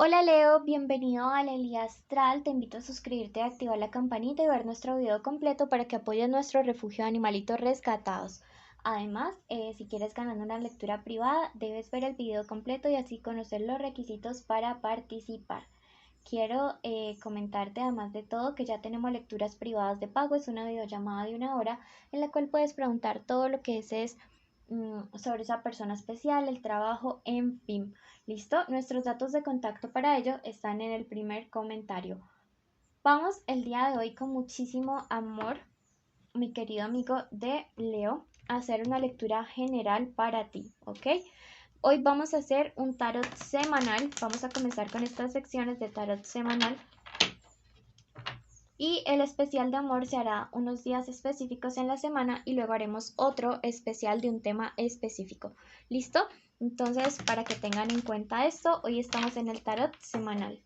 Hola Leo, bienvenido a la Elía Astral. Te invito a suscribirte, activar la campanita y ver nuestro video completo para que apoyes nuestro refugio de animalitos rescatados. Además, si quieres ganar una lectura privada, debes ver el video completo y así conocer los requisitos para participar. Quiero comentarte, además de todo, que ya tenemos lecturas privadas de pago. Es una videollamada de 1 hora en la cual puedes preguntar todo lo que desees sobre esa persona especial, el trabajo, en fin. ¿Listo? Nuestros datos de contacto para ello están en el primer comentario. Vamos el día de hoy con muchísimo amor, mi querido amigo de Leo, a hacer una lectura general para ti, ¿ok? Hoy vamos a hacer un tarot semanal. Vamos a comenzar con estas secciones de tarot semanal. Y el especial de amor se hará unos días específicos en la semana y luego haremos otro especial de un tema específico. ¿Listo? Entonces, para que tengan en cuenta esto, hoy estamos en el tarot semanal.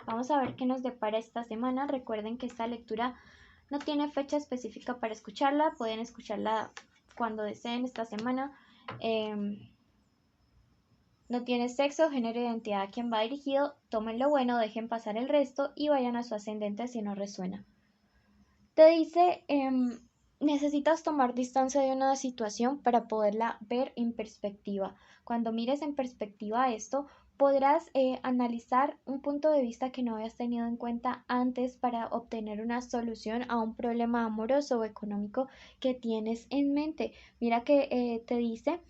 Vamos a ver qué nos depara esta semana. Recuerden que esta lectura no tiene fecha específica para escucharla. Pueden escucharla cuando deseen esta semana. No tiene sexo, género, identidad a quien va dirigido. Tomen lo bueno, dejen pasar el resto y vayan a su ascendente si no resuena. Te dice, necesitas tomar distancia de una situación para poderla ver en perspectiva. Cuando mires en perspectiva esto, podrás analizar un punto de vista que no habías tenido en cuenta antes para obtener una solución a un problema amoroso o económico que tienes en mente. Mira que te dice,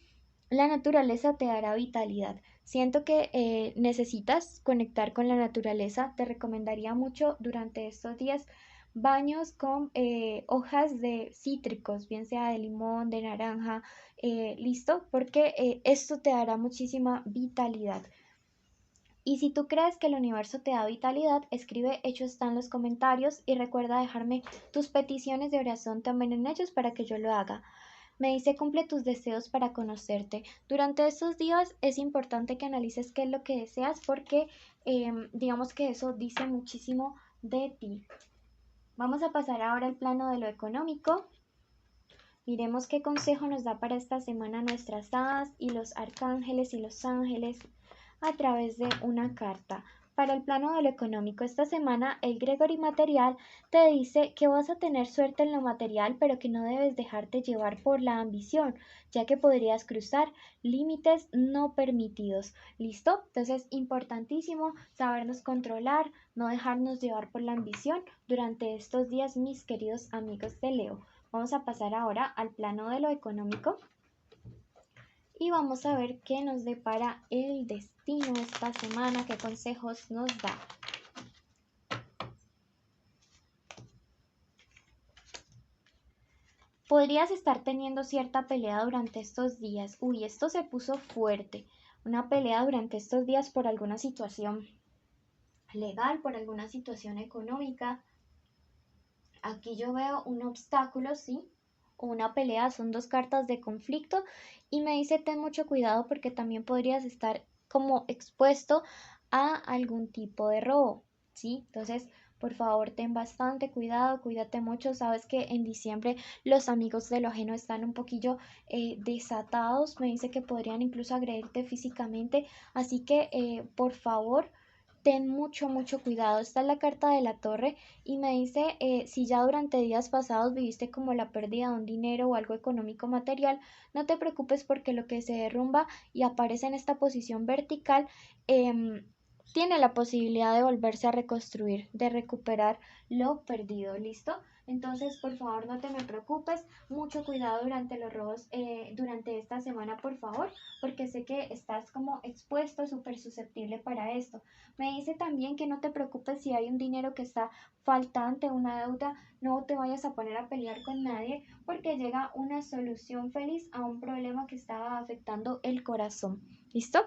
la naturaleza te dará vitalidad. Siento que necesitas conectar con la naturaleza. Te recomendaría mucho durante estos días baños con hojas de cítricos, bien sea de limón, de naranja, listo, porque esto te dará muchísima vitalidad. Y si tú crees que el universo te da vitalidad, escribe hecho está en los comentarios y recuerda dejarme tus peticiones de oración también en ellos para que yo lo haga. Me dice cumple tus deseos para conocerte. Durante estos días es importante que analices qué es lo que deseas porque digamos que eso dice muchísimo de ti. Vamos a pasar ahora al plano de lo económico. Miremos qué consejo nos da para esta semana nuestras hadas y los arcángeles y los ángeles a través de una carta. Para el plano de lo económico, esta semana el Gregory Material te dice que vas a tener suerte en lo material, pero que no debes dejarte llevar por la ambición, ya que podrías cruzar límites no permitidos. ¿Listo? Entonces, importantísimo sabernos controlar, no dejarnos llevar por la ambición durante estos días, mis queridos amigos de Leo. Vamos a pasar ahora al plano de lo económico y vamos a ver qué nos depara el destino esta semana, qué consejos nos da. Podrías estar teniendo cierta pelea durante estos días. Uy, esto se puso fuerte. Una pelea durante estos días por alguna situación legal, por alguna situación económica. Aquí yo veo un obstáculo, sí, o una pelea, son dos cartas de conflicto y me dice ten mucho cuidado porque también podrías estar como expuesto a algún tipo de robo, ¿sí? Entonces, por favor, ten bastante cuidado, cuídate mucho. Sabes que en diciembre los amigos de lo ajeno están un poquillo desatados. Me dice que podrían incluso agredirte físicamente. Así que, por favor, ten mucho cuidado. Esta es la carta de la torre y me dice si ya durante días pasados viviste como la pérdida de un dinero o algo económico material, no te preocupes porque lo que se derrumba y aparece en esta posición vertical tiene la posibilidad de volverse a reconstruir, de recuperar lo perdido. ¿Listo? Entonces, por favor, no te me preocupes. Mucho cuidado durante los robos, durante esta semana, por favor, porque sé que estás como expuesto, súper susceptible para esto. Me dice también que no te preocupes si hay un dinero que está faltante, una deuda, no te vayas a poner a pelear con nadie porque llega una solución feliz a un problema que estaba afectando el corazón. ¿Listo?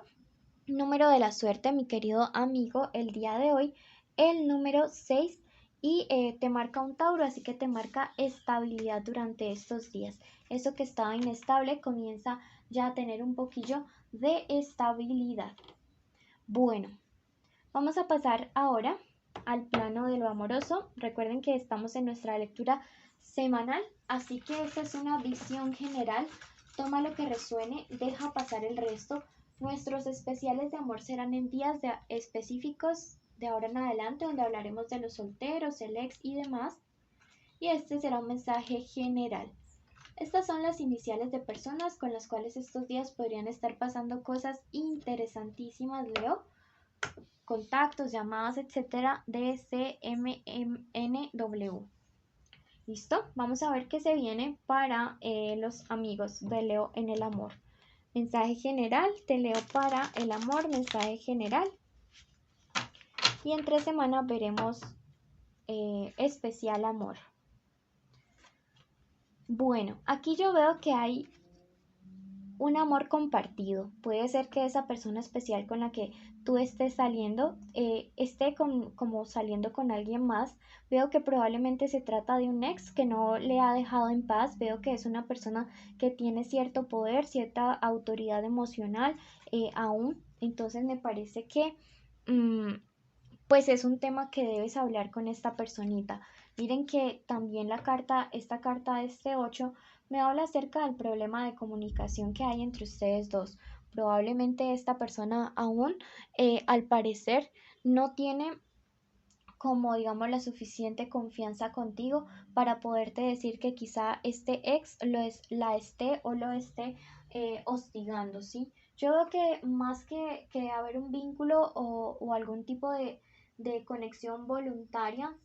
Número de la suerte, mi querido amigo, el día de hoy, el número 6 y te marca un Tauro, así que te marca estabilidad durante estos días. Eso que estaba inestable comienza ya a tener un poquillo de estabilidad. Bueno, vamos a pasar ahora al plano de lo amoroso. Recuerden que estamos en nuestra lectura semanal, así que esta es una visión general. Toma lo que resuene, deja pasar el resto. Nuestros especiales de amor serán en días específicos de ahora en adelante, donde hablaremos de los solteros, el ex y demás. Y este será un mensaje general. Estas son las iniciales de personas con las cuales estos días podrían estar pasando cosas interesantísimas, Leo. Contactos, llamadas, etcétera, DCMNW. ¿Listo? Vamos a ver qué se viene para los amigos de Leo en el amor. Mensaje general, te leo para el amor, mensaje general. Y en 3 semanas veremos especial amor. Bueno, aquí yo veo que hay un amor compartido. Puede ser que esa persona especial con la que tú estés saliendo esté como saliendo con alguien más. Veo que probablemente se trata de un ex que no le ha dejado en paz. Veo que es una persona que tiene cierto poder, cierta autoridad emocional aún. Entonces me parece que pues es un tema que debes hablar con esta personita. Miren que también esta carta de este 8 me habla acerca del problema de comunicación que hay entre ustedes dos. Probablemente esta persona aún, al parecer, no tiene como digamos la suficiente confianza contigo para poderte decir que quizá este ex la esté o lo esté hostigando, ¿sí? Yo veo que más que haber un vínculo o algún tipo de conexión voluntaria,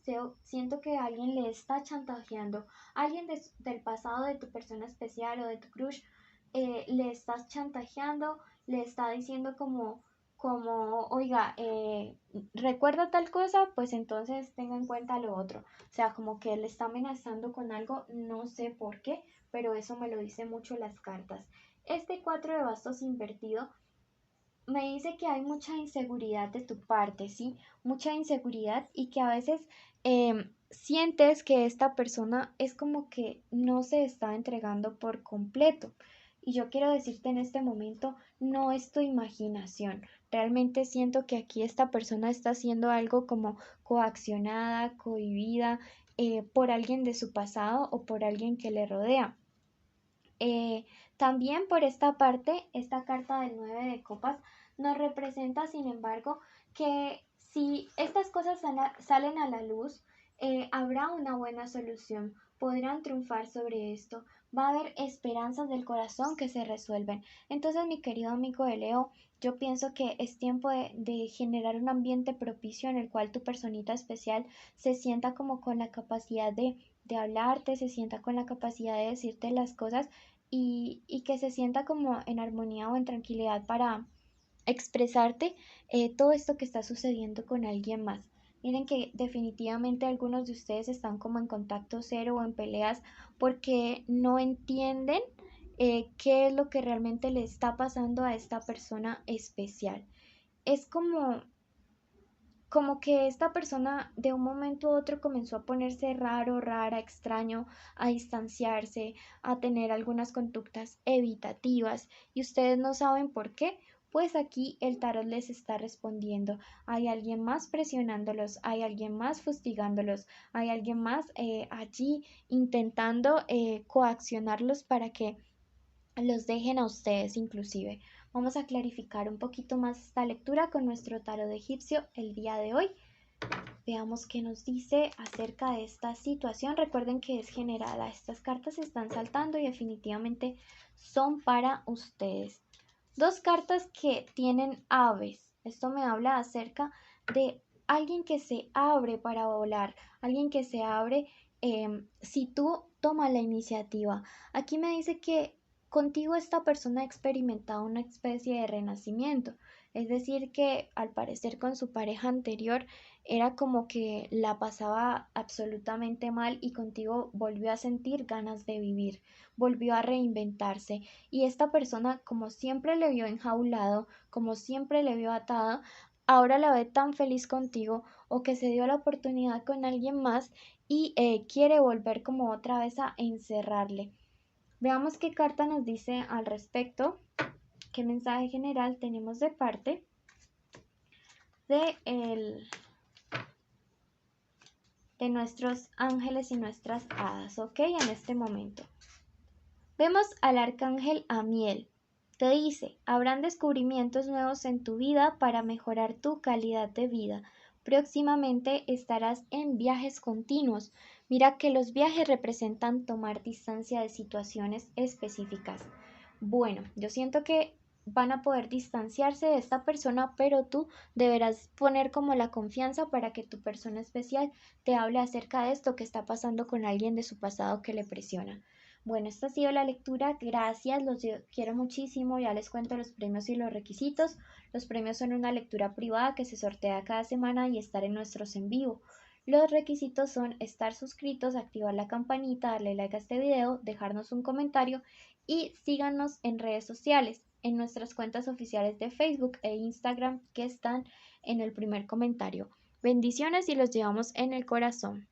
siento que alguien le está chantajeando, alguien del pasado de tu persona especial o de tu crush, le estás chantajeando, le está diciendo oiga, recuerda tal cosa, pues entonces tenga en cuenta lo otro. O sea, como que él está amenazando con algo, no sé por qué, pero eso me lo dice mucho las cartas. Este 4 de bastos invertido me dice que hay mucha inseguridad de tu parte, ¿sí? Mucha inseguridad y que a veces sientes que esta persona es como que no se está entregando por completo. Y yo quiero decirte en este momento, no es tu imaginación. Realmente siento que aquí esta persona está haciendo algo como coaccionada, cohibida por alguien de su pasado o por alguien que le rodea. Eh, También por esta parte, esta carta del 9 de copas nos representa, sin embargo, que si estas cosas salen a la luz, habrá una buena solución, podrán triunfar sobre esto, va a haber esperanzas del corazón que se resuelven. Entonces, mi querido amigo de Leo, yo pienso que es tiempo de generar un ambiente propicio en el cual tu personita especial se sienta como con la capacidad de hablarte, se sienta con la capacidad de decirte las cosas y que se sienta como en armonía o en tranquilidad para expresarte todo esto que está sucediendo con alguien más. Miren que definitivamente algunos de ustedes están como en contacto cero o en peleas porque no entienden qué es lo que realmente le está pasando a esta persona especial. Es como que esta persona de un momento a otro comenzó a ponerse raro, rara, extraño, a distanciarse, a tener algunas conductas evitativas y ustedes no saben por qué. Pues aquí el tarot les está respondiendo. Hay alguien más presionándolos, hay alguien más fustigándolos, hay alguien más allí intentando coaccionarlos para que los dejen a ustedes inclusive. Vamos a clarificar un poquito más esta lectura con nuestro tarot egipcio el día de hoy. Veamos qué nos dice acerca de esta situación. Recuerden que es generada. Estas cartas están saltando y definitivamente son para ustedes. Dos cartas que tienen aves. Esto me habla acerca de alguien que se abre para volar, alguien que se abre si tú tomas la iniciativa. Aquí me dice que contigo esta persona ha experimentado una especie de renacimiento. Es decir, que al parecer con su pareja anterior era como que la pasaba absolutamente mal y contigo volvió a sentir ganas de vivir, volvió a reinventarse y esta persona como siempre le vio enjaulado, como siempre le vio atado, ahora la ve tan feliz contigo o que se dio la oportunidad con alguien más y quiere volver como otra vez a encerrarle. Veamos qué carta nos dice al respecto, qué mensaje general tenemos de parte de nuestros ángeles y nuestras hadas, ¿ok? En este momento. Vemos al arcángel Amiel. Te dice, habrán descubrimientos nuevos en tu vida para mejorar tu calidad de vida. Próximamente estarás en viajes continuos. Mira que los viajes representan tomar distancia de situaciones específicas. Bueno, yo siento que van a poder distanciarse de esta persona, pero tú deberás poner como la confianza para que tu persona especial te hable acerca de esto que está pasando con alguien de su pasado que le presiona. Bueno, esta ha sido la lectura. Gracias, quiero muchísimo. Ya les cuento los premios y los requisitos. Los premios son una lectura privada que se sortea cada semana y estar en nuestros en vivo. Los requisitos son estar suscritos, activar la campanita, darle like a este video, dejarnos un comentario y síganos en redes sociales, en nuestras cuentas oficiales de Facebook e Instagram que están en el primer comentario. Bendiciones y los llevamos en el corazón.